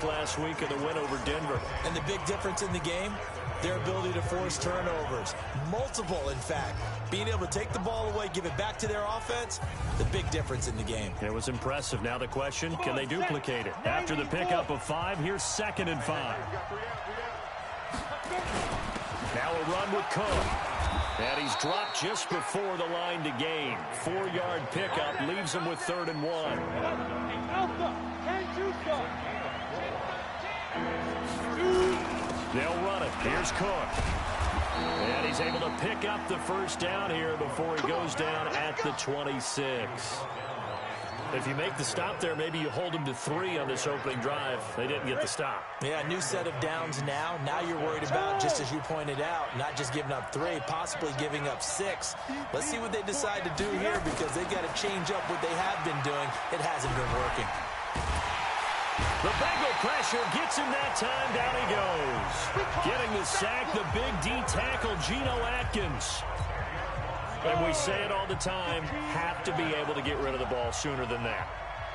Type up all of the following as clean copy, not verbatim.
last week in the win over Denver. And the big difference in the game, their ability to force turnovers. Multiple, in fact. Being able to take the ball away, give it back to their offense, the big difference in the game. It was impressive. Now the question, can they duplicate it? After the pickup of 5, here's 2nd and 5. Now a run with Cook. And he's dropped just before the line to gain. 4-yard pickup leaves him with 3rd and 1. They'll run it. Here's Cook. And he's able to pick up the first down here before he goes down at the 26. If you make the stop there, maybe you hold them to 3 on this opening drive. They didn't get the stop. Yeah, new set of downs now. Now you're worried about, just as you pointed out, not just giving up 3, possibly giving up 6. Let's see what they decide to do here because they've got to change up what they have been doing. It hasn't been working. The Bengal pressure gets him that time. Down he goes. Getting the sack, the big D tackle, Geno Atkins. And we say it all the time, have to be able to get rid of the ball sooner than that.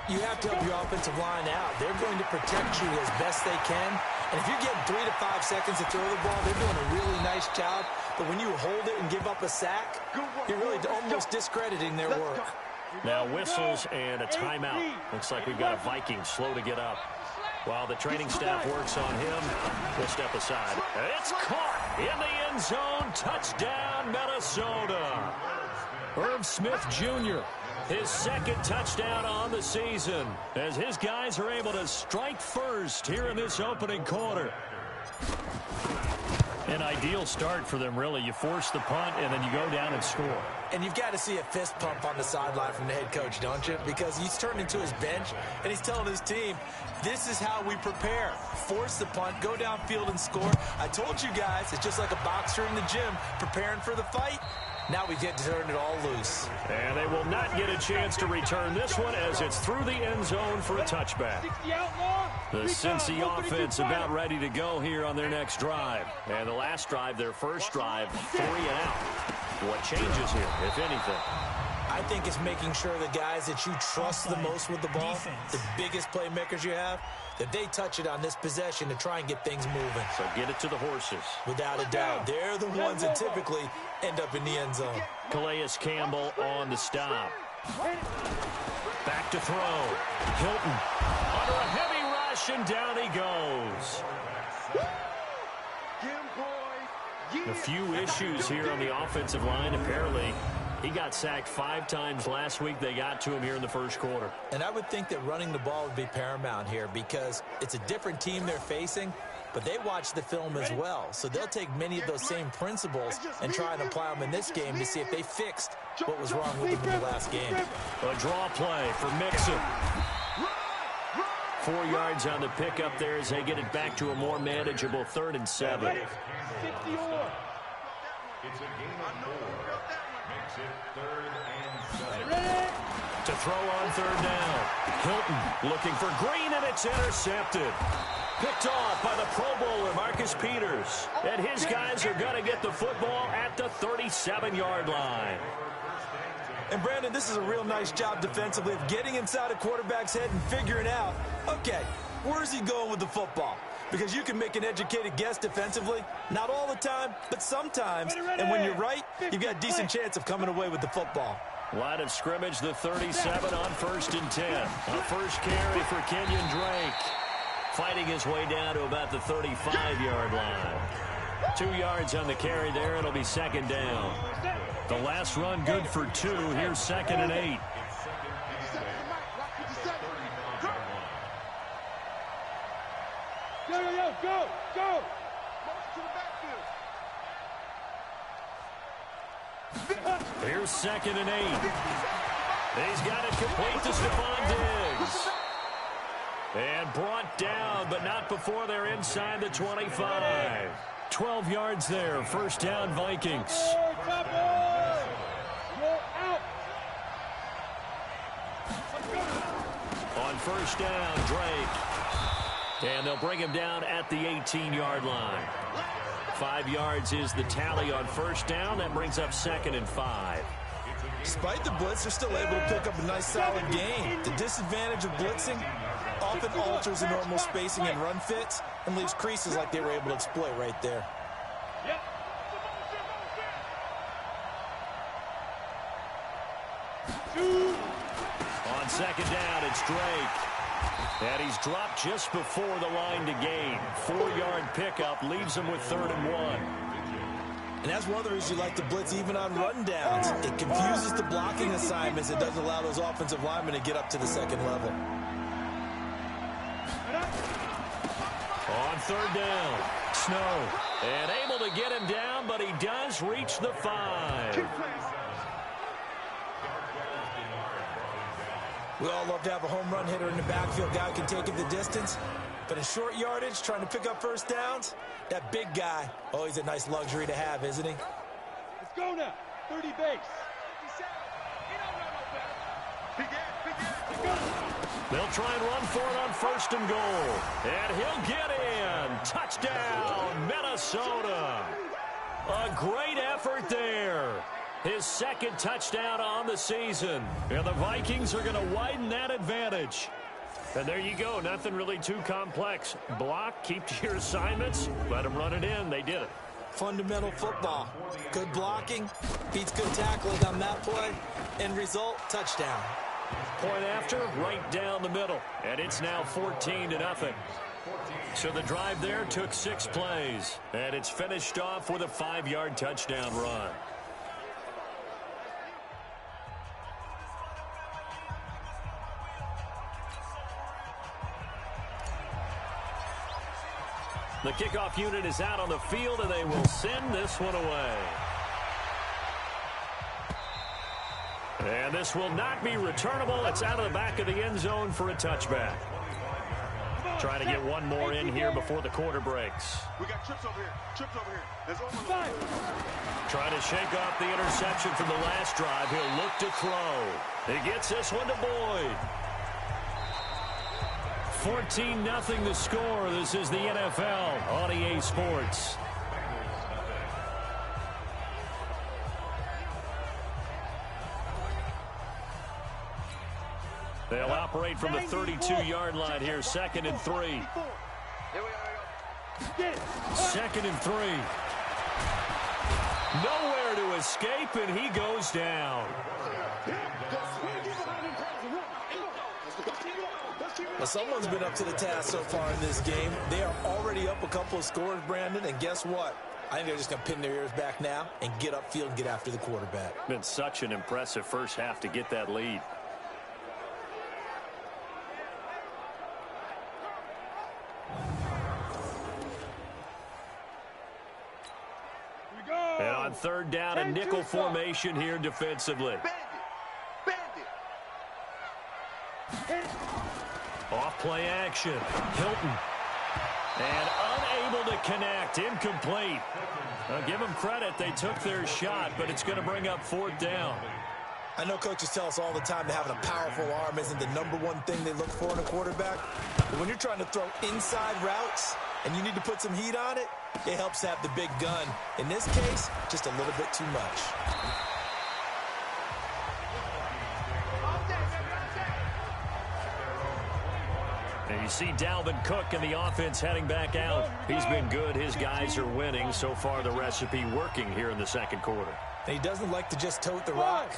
You have to help your offensive line out. They're going to protect you as best they can. And if you're getting 3 to 5 seconds to throw the ball, they're doing a really nice job. But when you hold it and give up a sack, you're really almost discrediting their work. Now whistles and a timeout. Looks like we've got a Viking slow to get up. While the training staff works on him, we'll step aside. It's caught in the end zone. Touchdown, Minnesota. Irv Smith Jr., his 2nd touchdown on the season, as his guys are able to strike first here in this opening quarter. An ideal start for them, really. You force the punt, and then you go down and score. And you've got to see a fist pump on the sideline from the head coach, don't you? Because he's turned into his bench, and he's telling his team, this is how we prepare. Force the punt, go downfield and score. I told you guys, it's just like a boxer in the gym preparing for the fight. Now we get to turn it all loose. And they will not get a chance to return this one as it's through the end zone for a touchback. The Cincy offense about ready to go here on their next drive. And the last drive, their first drive, 3 and out. What changes here, if anything? I think it's making sure the guys that you trust the most with the ball, the biggest playmakers you have, that they touch it on this possession to try and get things moving. So get it to the horses. Without a doubt. They're the ones that typically end up in the end zone. Calais Campbell on the stop. Back to throw. Hilton under a heavy rush, and down he goes. A few issues here on the offensive line. Apparently, he got sacked 5 times last week. They got to him here in the first quarter. And I would think that running the ball would be paramount here because it's a different team they're facing, but they watch the film as well. So they'll take many of those same principles and try and apply them in this game to see if they fixed what was wrong with them in the last game. A draw play for Mixon. 4 yards on the pickup there as they get it back to a more manageable 3rd and 7. It's a game of 4. Makes it 3rd and 7. To throw on 3rd down. Hilton looking for Green, and it's intercepted. Picked off by the Pro Bowler, Marcus Peters. And his guys are going to get the football at the 37-yard line. And, Brandon, this is a real nice job defensively of getting inside a quarterback's head and figuring out, okay, where's he going with the football? Because you can make an educated guess defensively. Not all the time, but sometimes. And when you're right, you've got a decent chance of coming away with the football. Line of scrimmage, the 37 on 1st and 10. A first carry for Kenyon Drake. Fighting his way down to about the 35-yard line. 2 yards on the carry there. It'll be 2nd down. The last run good for 2. Here's 2nd and 8. Go! Here's 2nd and 8. He's got it complete to Stephon Diggs. And brought down, but not before they're inside the 25. 12 yards there. First down, Vikings. On first down, Drake. And they'll bring him down at the 18-yard line. 5 yards is the tally on first down. That brings up 2nd and 5. Despite the blitz, they're still able to pick up a nice solid gain. The disadvantage of blitzing, often alters the normal spacing and run fits and leaves creases like they were able to exploit right there. On second down, it's Drake. And he's dropped just before the line to gain. 4-yard pickup leaves him with 3rd and 1. And that's one of the reasons you like to blitz even on run downs. It confuses the blocking assignments. It doesn't allow those offensive linemen to get up to the second level. On 3rd down, Snow. And able to get him down, but he does reach the 5. We all love to have a home run hitter in the backfield, guy who can take it the distance. But in short yardage, trying to pick up first downs, that big guy, always a nice luxury to have, isn't he? Let's go now. 30 base. They'll try and run for it on 1st and goal. And he'll get in. Touchdown, Minnesota. A great effort there. His 2nd touchdown on the season. And the Vikings are going to widen that advantage. And there you go. Nothing really too complex. Block, keep to your assignments, let them run it in. They did it. Fundamental football. Good blocking, beats good tackling on that play. End result, touchdown. Point after, right down the middle. And it's now 14-0. So the drive there took 6 plays. And it's finished off with a 5-yard touchdown run. The kickoff unit is out on the field, and they will send this one away. And this will not be returnable. It's out of the back of the end zone for a touchback. Trying to get one more in here before the quarter breaks. We got trips over here. Trips over here. There's over. Trying to shake off the interception from the last drive. He'll look to throw. He gets this one to Boyd. 14-0 the score. This is the NFL on EA Sports. They'll operate from the 32-yard line here. 2nd and 3. 2nd and 3. Nowhere to escape, and he goes down. Well, someone's been up to the task so far in this game. They are already up a couple of scores, Brandon, and guess what? I think they're just going to pin their ears back now and get upfield and get after the quarterback. Been such an impressive first half to get that lead. And on 3rd down, a nickel formation here defensively. Off play action. Hilton. And unable to connect. Incomplete. I'll give them credit. They took their shot, but it's going to bring up 4th down. I know coaches tell us all the time that having a powerful arm isn't the #1 thing they look for in a quarterback. But when you're trying to throw inside routes and you need to put some heat on it, it helps to have the big gun. In this case, just a little bit too much. And you see Dalvin Cook and the offense heading back out. He's been good. His guys are winning. So far, the recipe working here in the 2nd quarter. And he doesn't like to just tote the rock.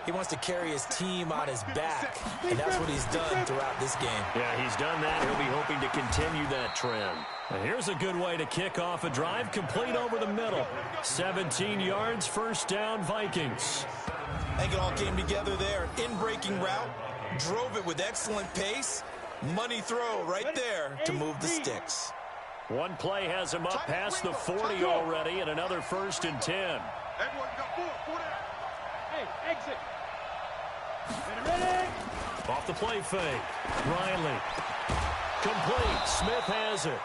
He wants to carry his team on his back. And that's what he's done throughout this game. Yeah, he's done that. He'll be hoping to continue that trend. And here's a good way to kick off a drive complete over the middle. 17 yards, 1st down, Vikings. I think it all came together there. In-breaking route, drove it with excellent pace. Money throw right there to move the sticks. One play has him up past the 40 already, and another 1st and 10. Everyone, you got 4 down. Hey, exit. Ready? Off the play fake. Riley. Complete. Smith has it.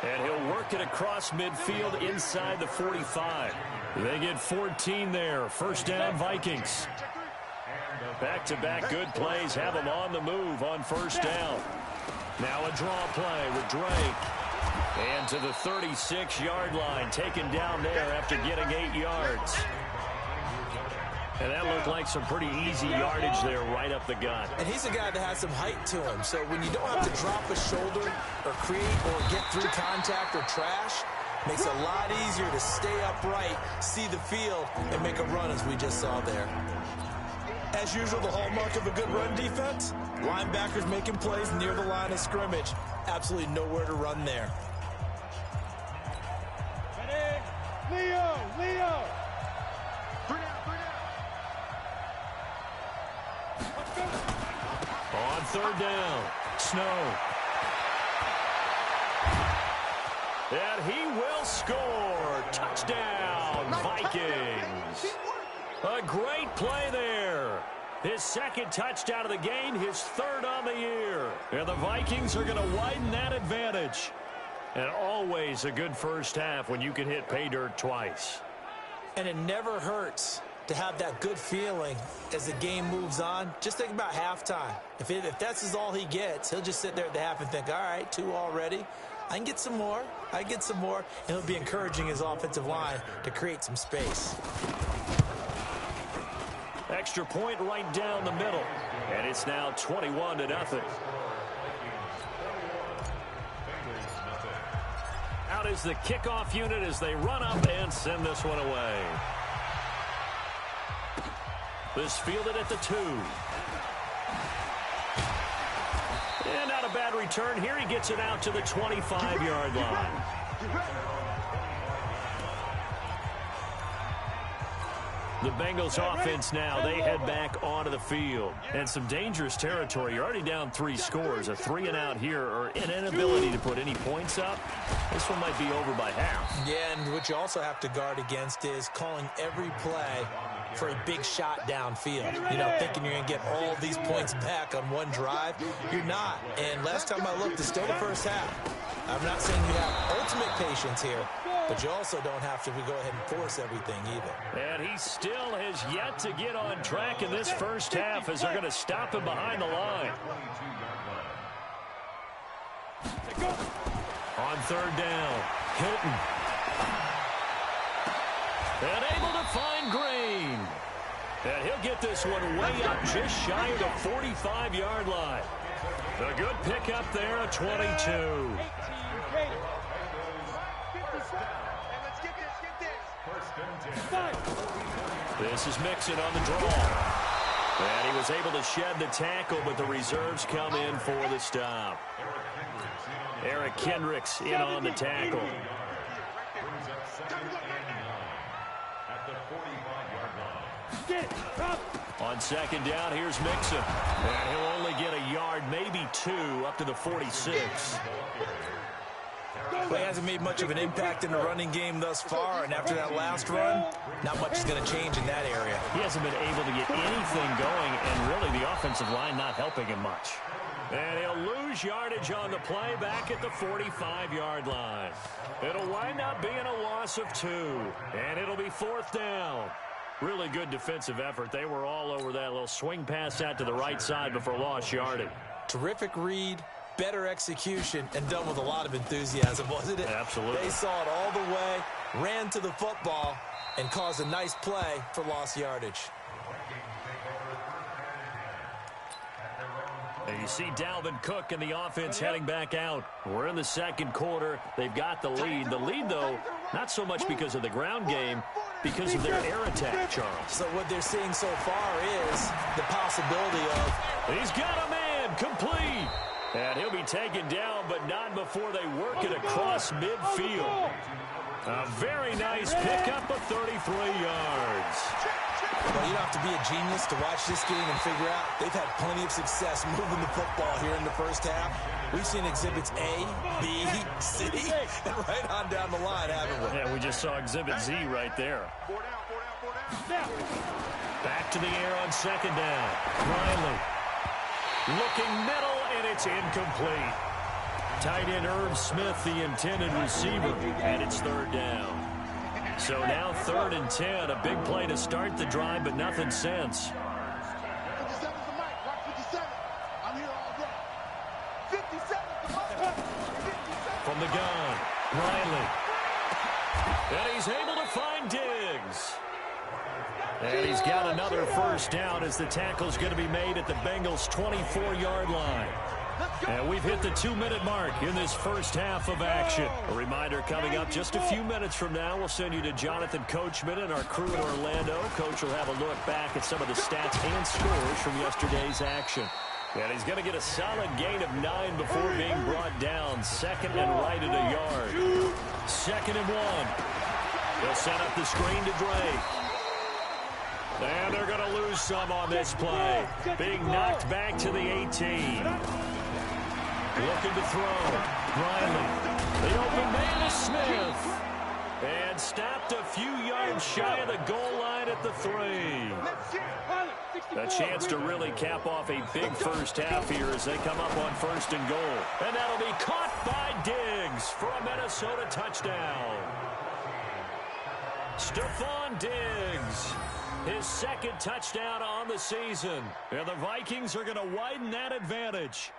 And he'll work it across midfield inside the 45. They get 14 there. 1st down, Vikings. Back-to-back good plays have them on the move on 1st down. Now a draw play with Drake. And to the 36-yard line, taken down there after getting 8 yards. And that looked like some pretty easy yardage there right up the gut. And he's a guy that has some height to him. So when you don't have to drop a shoulder or create or get through contact or trash, makes it a lot easier to stay upright, see the field, and make a run as we just saw there. As usual, the hallmark of a good run defense, linebackers making plays near the line of scrimmage. Absolutely nowhere to run there. Leo! 3 down. On third down, Snow. And he will score. Touchdown, Vikings. A great play there. His second touchdown of the game, his third on the year. And the Vikings are going to widen that advantage. And always a good first half when you can hit pay dirt twice. And it never hurts to have that good feeling as the game moves on. Just think about halftime. If that's all he gets, he'll just sit there at the half and think, all right, 2 already. I can get some more. And he'll be encouraging his offensive line to create some space. Extra point right down the middle. And it's now 21-0. Out is the kickoff unit as they run up and send this one away. This fielded at the 2. And not a bad return here. He gets it out to the 25-yard line. The Bengals offense now, they head back onto the field. And some dangerous territory. You're already down 3 scores. A 3-and-out here or an inability to put any points up. This one might be over by half. Yeah, and what you also have to guard against is calling every play for a big shot downfield. Thinking you're going to get all these points back on one drive. You're not. And last time I looked, it's still the first half. I'm not saying you have ultimate patience here, but you also don't have to go ahead and force everything either. And he still has yet to get on track in this first half as they're going to stop him behind the line. On third down, Hilton. And able to find Green. And he'll get this one way up just shy of the 45-yard line. A good pickup there, a 22. This is Mixon on the draw. And he was able to shed the tackle, but the reserves come in for the stop. Eric Kendricks in on the tackle. On second down, here's Mixon. And he'll only get a yard, maybe 2, up to the 46. Well, he hasn't made much of an impact in the running game thus far, and after that last run, not much is going to change in that area. He hasn't been able to get anything going, and really the offensive line not helping him much. And he'll lose yardage on the play back at the 45-yard line. It'll wind up being a loss of 2, and it'll be 4th down. Really good defensive effort. They were all over that little swing pass out to the right side before lost yardage. Terrific read, better execution, and done with a lot of enthusiasm, wasn't it? Absolutely. They saw it all the way, ran to the football, and caused a nice play for lost yardage. And you see Dalvin Cook and the offense heading back out. We're in the second quarter. They've got the lead. The lead, though, not so much because of the ground game, because of their air attack, Charles. So what they're seeing so far is the possibility of... He's got a man, complete. And he'll be taken down, but not before they work it across midfield. A very nice pickup of 33 yards. Well, you don't have to be a genius to watch this game and figure out they've had plenty of success moving the football here in the first half. We've seen exhibits A, B, C, and right on down the line, haven't we? Yeah, we just saw exhibit Z right there. Back to the air on second down. Riley looking middle, and it's incomplete. Tight end Irv Smith, the intended receiver, and it's third down. So now 3rd and 10, a big play to start the drive, but nothing since. 57's the mic. Watch 57. I'm here all day. 57's the mic. 57. From the gun, Riley. And he's able to find Diggs. And he's got another first down as the tackle's going to be made at the Bengals' 24-yard line. And we've hit the 2-minute mark in this first half of action. A reminder coming up just a few minutes from now, we'll send you to Jonathan Coachman and our crew in Orlando. Coach will have a look back at some of the stats and scores from yesterday's action. And he's going to get a solid gain of 9 before being brought down. Second and right at a yard. Second and 1. He'll set up the screen to Drake. And they're going to lose some on this play. Being knocked back to the 18. Looking to throw. Riley. The open man is Smith. And stopped a few yards shy of the goal line at the 3. A chance to really cap off a big first half here as they come up on first and goal. And that'll be caught by Diggs for a Minnesota touchdown. Stephon Diggs. His second touchdown on the season. And the Vikings are going to widen that advantage.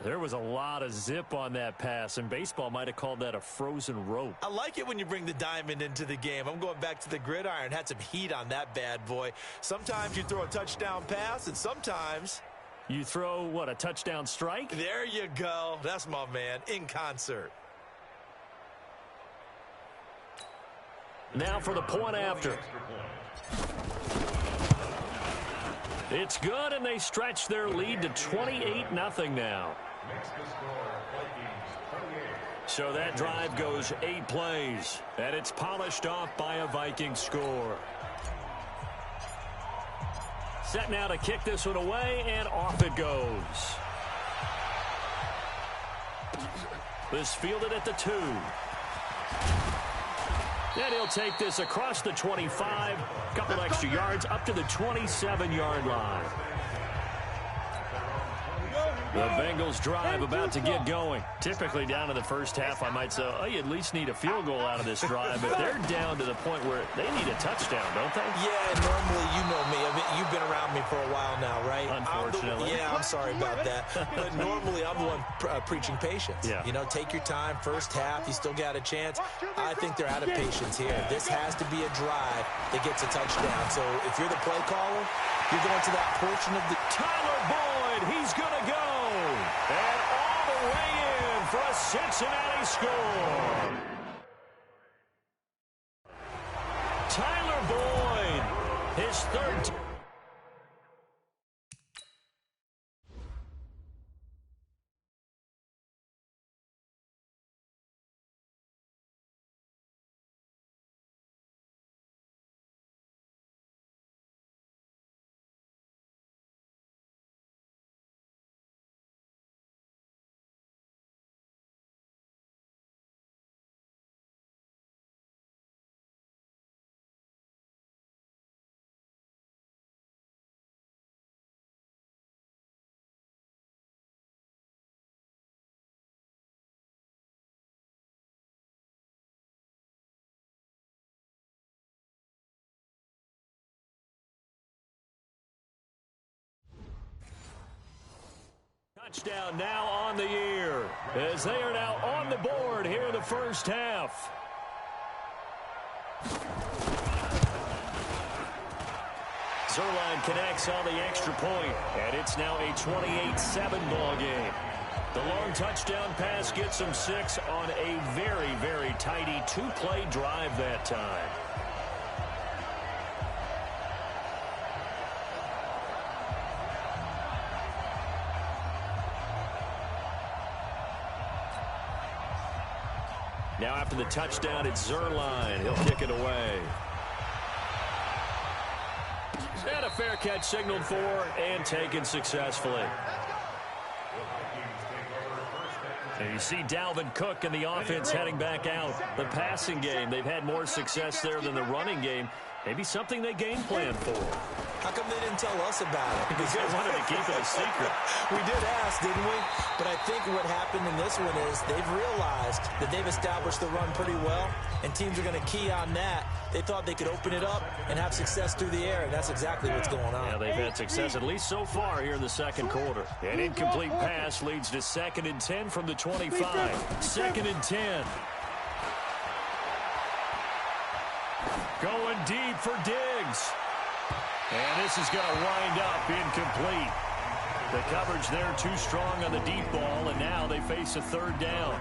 There was a lot of zip on that pass, and baseball might have called that a frozen rope. I like it when you bring the diamond into the game. I'm going back to the gridiron. Had some heat on that bad boy. Sometimes you throw a touchdown pass, and sometimes you throw, what, a touchdown strike? There you go. That's my man, in concert. Now for the point after. It's good, and they stretch their lead to 28-0 now. So that drive goes 8 plays, and it's polished off by a Viking score. Set now to kick this one away, and off it goes. This fielded at the 2. And he'll take this across the 25, couple extra yards up to the 27-yard line. The Bengals drive about to get going. Typically down to the first half, I might say, oh, you at least need a field goal out of this drive. But they're down to the point where they need a touchdown, don't they? Yeah, normally, you know me. You've been around me for a while now, right? Unfortunately. I'm sorry about that. But normally, I'm the one preaching patience. Yeah. You know, take your time. First half, you still got a chance. I think they're out of patience here. This has to be a drive that gets a touchdown. So if you're the play caller, you're going to that portion of the... Tyler Boyd, he's going to go. And all the way in for a Cincinnati score. Tyler Boyd, his third. Touchdown now on the year as they are now on the board here in the first half. Zerline connects on the extra point, and it's now a 28-7 ball game. The long touchdown pass gets them 6 on a very, very tidy 2-play drive that time. Now after the touchdown, it's Zerline. He'll kick it away. And a fair catch signaled for and taken successfully. And you see Dalvin Cook and the offense heading back out. The passing game, they've had more success there than the running game. Maybe something they game plan for. How come they didn't tell us about it? Because they wanted to keep it a secret. We did ask, didn't we? But I think what happened in this one is they've realized that they've established the run pretty well, and teams are going to key on that. They thought they could open it up and have success through the air, and that's exactly what's going on. Yeah, they've had success at least so far here in the second quarter. An incomplete pass leads to 2nd and 10 from the 25. 2nd and 10. Going deep for Diggs. And this is going to wind up incomplete. The coverage there too strong on the deep ball, and now they face a third down.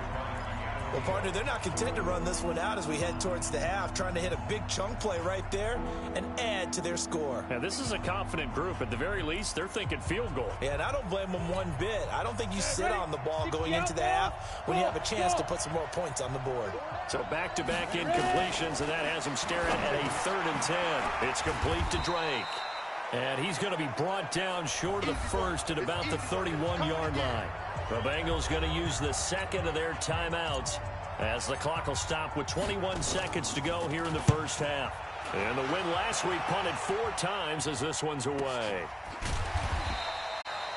Well, partner, they're not content to run this one out as we head towards the half, trying to hit a big chunk play right there and add to their score. Now, this is a confident group. At the very least, they're thinking field goal. Yeah, and I don't blame them one bit. I don't think you sit on the ball going into the half when you have a chance to put some more points on the board. So back-to-back incompletions, and that has them staring at a 3rd and 10. It's complete to Drake. And he's going to be brought down short of the first at about the 31-yard line. The Bengals going to use the second of their timeouts as the clock will stop with 21 seconds to go here in the first half. And the win last week punted 4 times as this one's away.